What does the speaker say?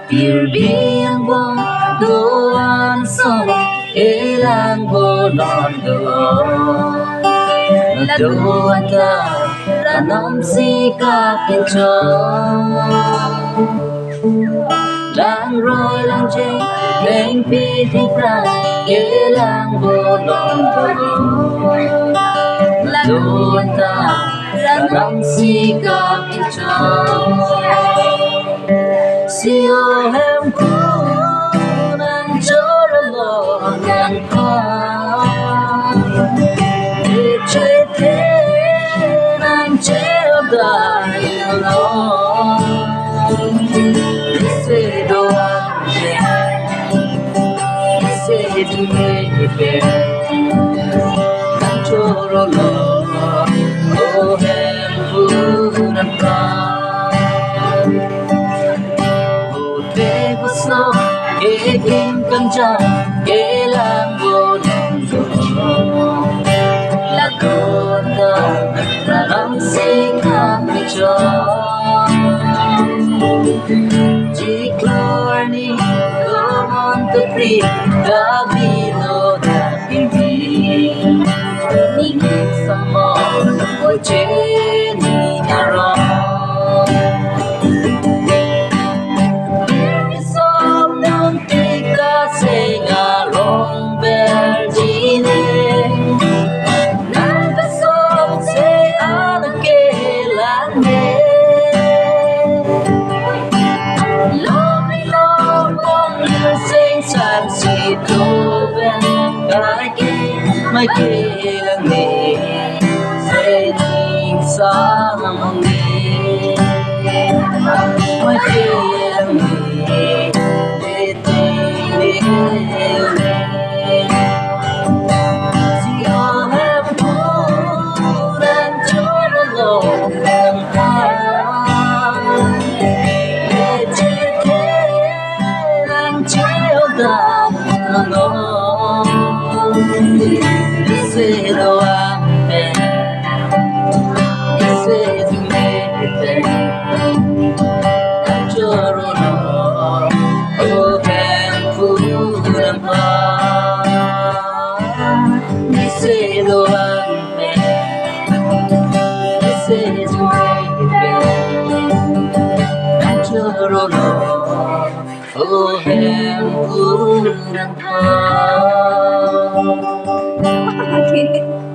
Irbiang bong doan song ilang bolon doon doan ka ranam si kapin chong lang rồi lang chê lên pi thích ra ilang bolon doon doan ka ranam si kapin chong siêu em cũng đang chỗ lo ngang qua để chơi thế đang treo đại lo sẽ doan sẽ tu về đang chỗ lo oh em cũng đang qua so e kim cân trăng e lang vô đồng là con ta là lắm xin khám cho chỉ clor ni come on to free da vino da pipi ni sama ôi chế ni naro mai kia là nghề sẽ nhìn xa mong nghề mai kia là nghề để tình yêu chỉ ở em cũng đang trốn lòng em để chết thế đang treo đàn nó Nese doan Nese dumete Nachoro no Open furan pa Nese doan Nese dumete Nachoro no Open furan pa Okay.